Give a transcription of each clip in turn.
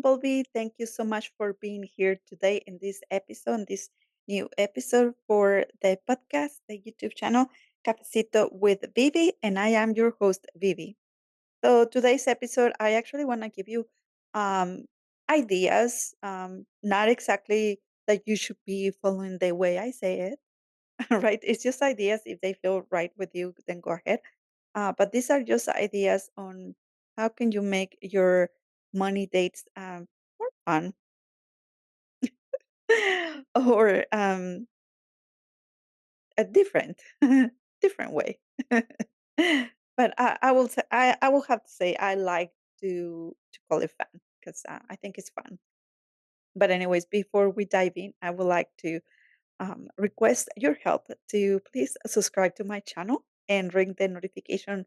Bumblebee. Thank you so much for being here today in this episode, this new episode for the podcast, the YouTube channel, Cafecito with Vivi, and I am your host, Vivi. So today's episode, I actually want to give you um, ideas, not exactly that you should be following the way I say it, right? It's just ideas. If they feel right with you, then go ahead. But these are just ideas on how can you make your money dates more fun or a different different way. But I will say I will have to say I like to call it fun because I think it's fun. But anyways, before we dive in, I would like to request your help to please subscribe to my channel and ring the notification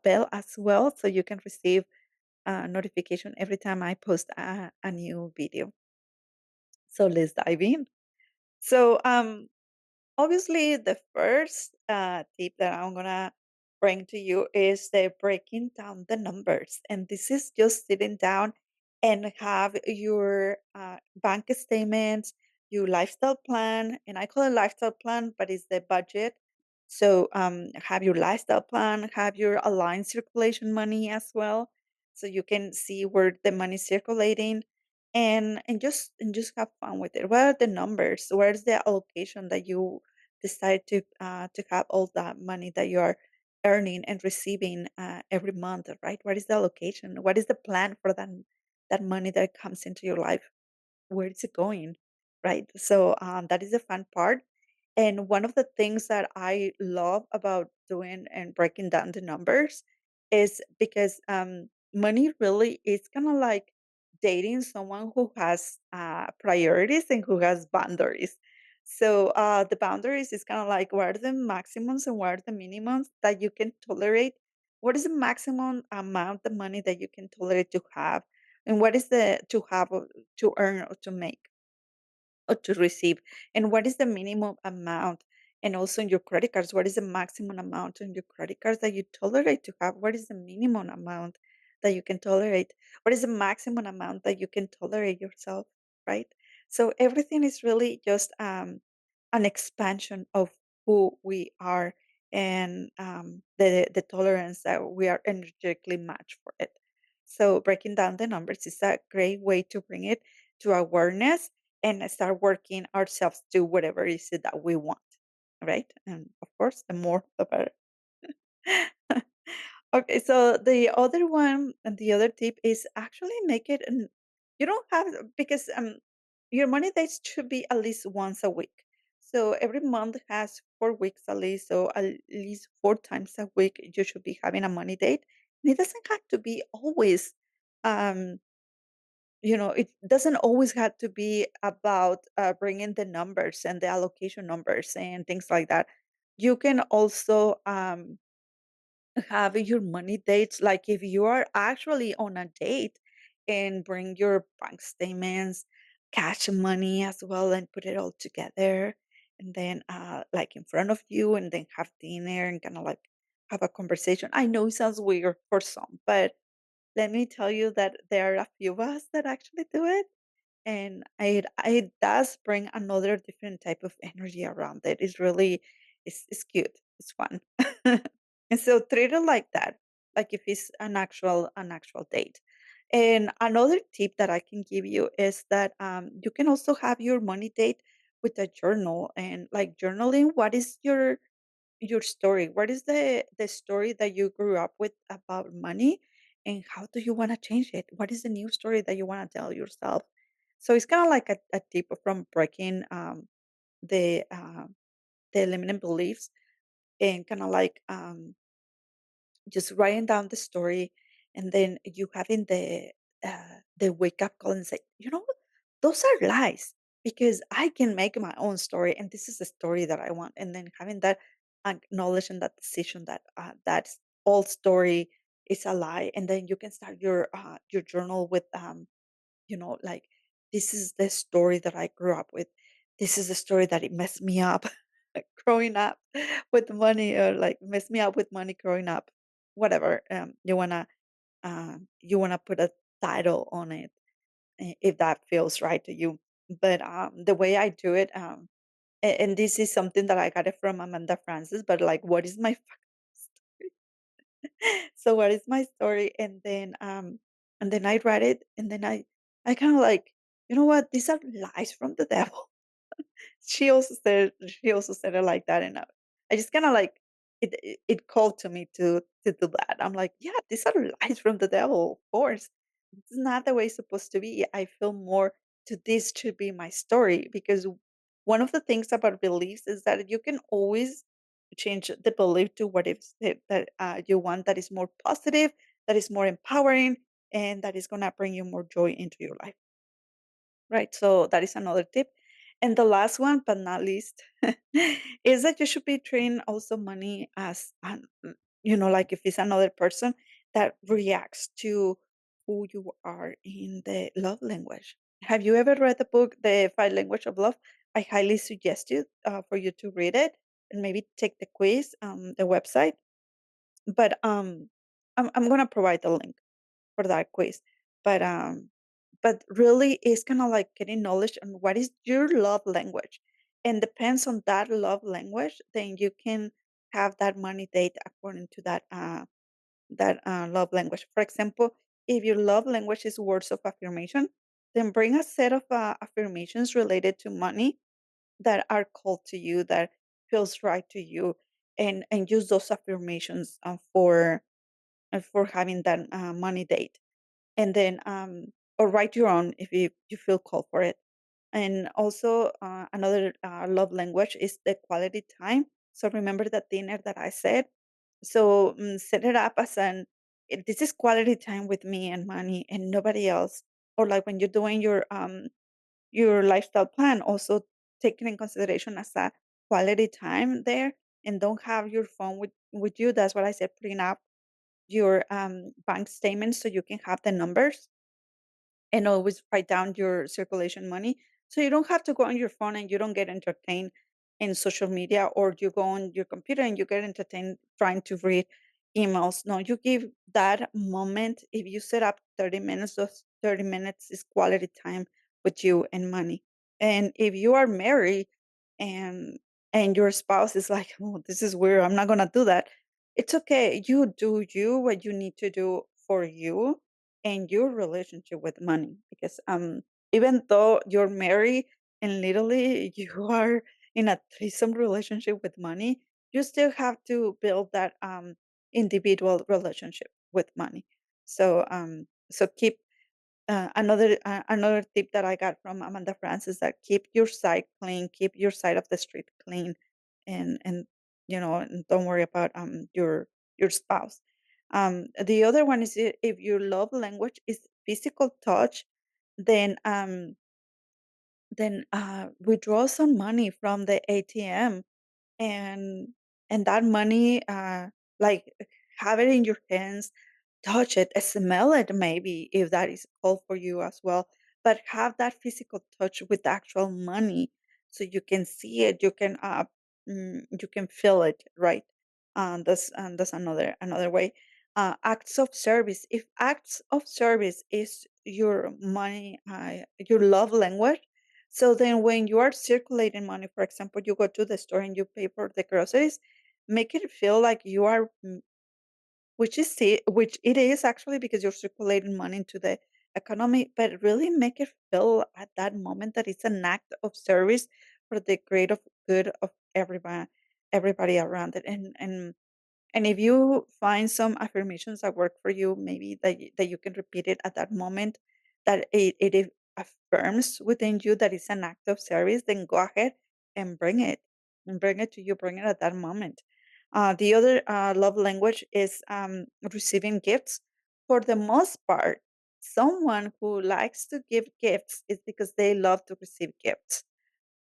bell as well so you can receive notification every time I post a new video. So let's dive in. So obviously, the first tip that I'm gonna bring to you is the breaking down the numbers, and this is just sitting down and have your bank statements, your lifestyle plan, and I call it lifestyle plan, but it's the budget. So have your lifestyle plan, have your aligned circulation money as well, so you can see where the money is circulating and just have fun with it. What are the numbers? Where's the allocation that you decide to have all that money that you are earning and receiving every month, right? What is the allocation? What is the plan for that money that comes into your life? Where is it going, right? So that is the fun part. And one of the things that I love about doing and breaking down the numbers is because money really is kind of like dating someone who has priorities and who has boundaries. So the boundaries is kind of like what are the maximums and what are the minimums that you can tolerate? What is the maximum amount of money that you can tolerate to have? And what is the to have to earn or to make or to receive? And what is the minimum amount? And also in your credit cards, what is the maximum amount on your credit cards that you tolerate to have? What is the minimum amount that you can tolerate? What is the maximum amount that you can tolerate yourself? Right. So everything is really just an expansion of who we are and the tolerance that we are energetically matched for it. So breaking down the numbers is a great way to bring it to awareness and start working ourselves to whatever it is that we want, right? And of course, the more the better. Okay, so the other one and the other tip is actually make it and you don't have because your money dates should be at least once a week. So every month has 4 weeks at least, so at least four times a week you should be having a money date. And it doesn't have to be always um it doesn't always have to be about bringing the numbers and the allocation numbers and things like that. You can also have your money dates, like if you are actually on a date and bring your bank statements, cash money as well, and put it all together. And then, like in front of you, and then have dinner and kind of like have a conversation. I know it sounds weird for some, but let me tell you that there are a few of us that actually do it and it does bring another different type of energy around it. It's really it's cute. It's fun. And so treat it like that, like if it's an actual date. And another tip that I can give you is that you can also have your money date with a journal and like journaling. What is your story? What is the story that you grew up with about money, and how do you want to change it? What is the new story that you want to tell yourself? So it's kind of like a tip from breaking the uh, the limiting beliefs and kind of like just writing down the story and then you having the wake up call and say, those are lies because I can make my own story and this is the story that I want. And then having that acknowledge and that decision that that old story is a lie. And then you can start your journal with like this is the story that I grew up with. This is the story that it messed me up growing up with money, or like messed me up with money growing up. Whatever you wanna put a title on it. if that feels right to you. But the way I do it, and this is something that I got it from Amanda Francis, but like, what is my fucking so what is my story? And then I read it, and then I kind of like, you know what? These are lies from the devil. She also said it like that, and I just kind of like it called to me to do that. I'm like, yeah, these are lies from the devil, of course. It's not the way it's supposed to be. I feel more to this should be my story because one of the things about beliefs is that you can always change the belief to what is it that you want that is more positive, that is more empowering, and that is gonna bring you more joy into your life. Right, so that is another tip. And the last one, but not least, is that you should be treating also money as like if it's another person that reacts to who you are in the love language. Have you ever read the book, The Five Language of Love? I highly suggest you for you to read it and maybe take the quiz, the website. But I'm gonna provide the link for that quiz. But really it's kind of like getting knowledge on what is your love language. And depends on that love language, then you can have that money date according to that love language. For example, if your love language is words of affirmation, then bring a set of affirmations related to money that are called to you, that feels right to you, and use those affirmations for having that money date. And then or write your own if you feel called for it. And also another love language is the quality time. So remember that dinner that I said. So set it up as this is quality time with me and money and nobody else. Or like when you're doing your lifestyle plan, also take it in consideration as a quality time there, and don't have your phone with you. That's what I said, putting up your bank statements so you can have the numbers and always write down your circulation money. So you don't have to go on your phone and you don't get entertained in social media, or you go on your computer and you get entertained trying to read emails. No, you give that moment. If you set up 30 minutes, those 30 minutes is quality time with you and money. And if you are married and your spouse is like, oh, this is weird, I'm not gonna do that. It's okay. You do you what you need to do for you and your relationship with money, because even though you're married and literally you are in a threesome relationship with money, you still have to build that individual relationship with money. So keep another tip that I got from Amanda France is that keep your side clean, keep your side of the street clean, and and don't worry about your spouse. The other one is, if your love language is physical touch, then withdraw some money from the ATM, and that money, like, have it in your hands, touch it, smell it maybe if that is called for you as well, but have that physical touch with the actual money so you can see it, you can feel it, right? That's another way. Acts of service. If acts of service is your money, your love language, so then when you are circulating money, for example, you go to the store and you pay for the groceries, make it feel like you are, which it is actually because you're circulating money into the economy, but really make it feel at that moment that it's an act of service for the greater good of everybody around it. And if you find some affirmations that work for you, maybe that you can repeat it at that moment, that it affirms within you that it's an act of service, then go ahead and bring it to you, bring it at that moment. The other love language is receiving gifts. For the most part, someone who likes to give gifts is because they love to receive gifts.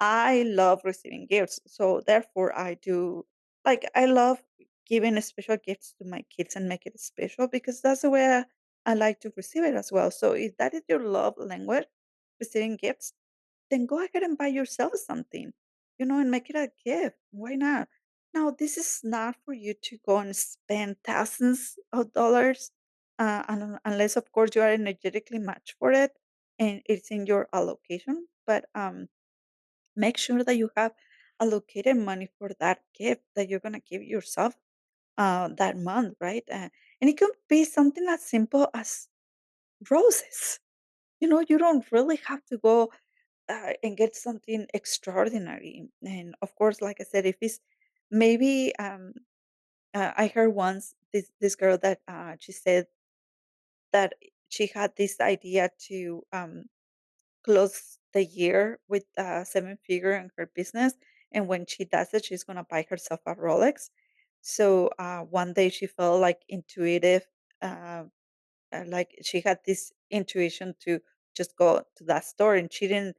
I love receiving gifts, so therefore I do, like, I love giving special gifts to my kids and make it special because that's the way I like to receive it as well. So if that is your love language, receiving gifts, then go ahead and buy yourself something, and make it a gift. Why not? Now, this is not for you to go and spend thousands of dollars, unless, of course, you are energetically matched for it and it's in your allocation, but make sure that you have allocated money for that gift that you're gonna give yourself that month, right? And it could be something as simple as roses. You don't really have to go and get something extraordinary. And of course, like I said, if it's maybe I heard once this girl that she said that she had this idea to close the year with seven figure in her business, and when she does it, she's gonna buy herself a Rolex. So one day she felt like intuitive, uh, like she had this intuition to just go to that store, and she didn't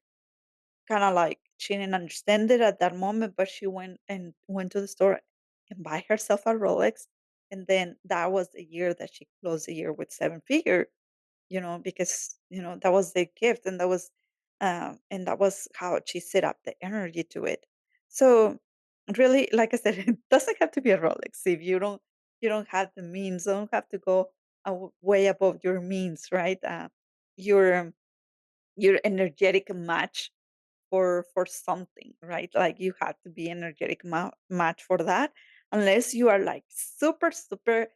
kinda like she didn't understand it at that moment, but she went to the store and buy herself a Rolex, and then that was the year that she closed the year with seven figure, because, that was the gift, and that was how she set up the energy to it. So, really, like I said, it doesn't have to be a Rolex if you don't have the means, don't have to go way above your means, right? Your your energetic match for something, right? Like you have to be energetic match for that, unless you are like super super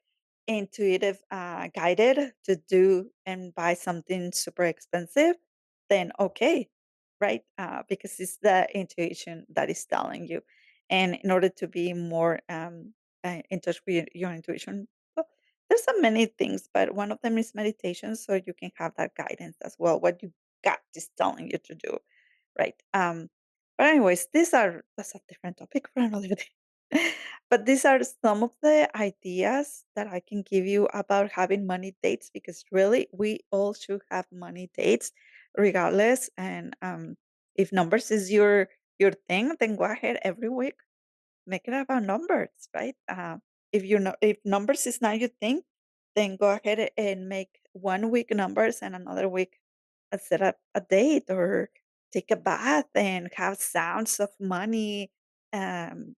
intuitive, guided to do and buy something super expensive, then okay, right? Because it's the intuition that is telling you, and in order to be more in touch with your intuition, well, there's so many things, but one of them is meditation, so you can have that guidance as well. What you gut is telling you to do. Right. But anyways, that's a different topic for another day. But these are some of the ideas that I can give you about having money dates, because really we all should have money dates regardless. And if numbers is your thing, then go ahead every week. Make it about numbers, right? If numbers is not your thing, then go ahead and make one week numbers and another week set up a date, or take a bath and have sounds of money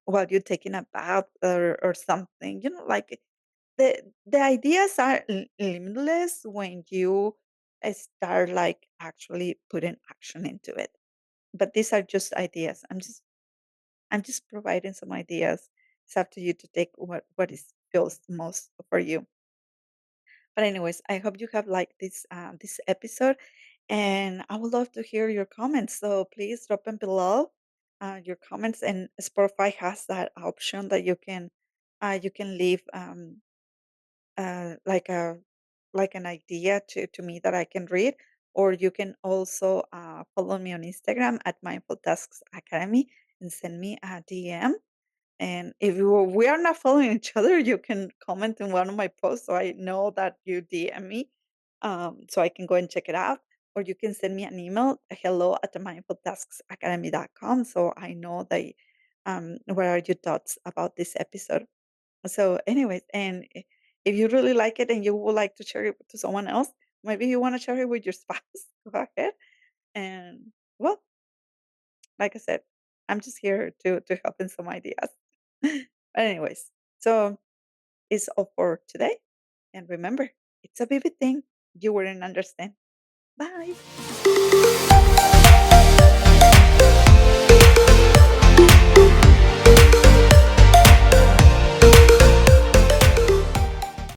while you're taking a bath, or something. Like the ideas are limitless when you start like actually putting action into it. But these are just ideas. I'm just providing some ideas. It's up to you to take what is feels most for you. But anyways, I hope you have liked this episode, and I would love to hear your comments. So please drop them below, your comments, and Spotify has that option that you can leave like an idea to me that I can read, or you can also follow me on Instagram at Mindful Tasks Academy and send me a DM. And if we are not following each other, you can comment in one of my posts so I know that you DM me, so I can go and check it out. Or you can send me an email, hello at mindfultasksacademy.com, so I know that what are your thoughts about this episode. So, anyways, and if you really like it and you would like to share it to someone else, maybe you want to share it with your spouse, go ahead. And well, like I said, I'm just here to help in some ideas. But anyways, so it's all for today. And remember, it's a vivid thing you wouldn't understand. Bye.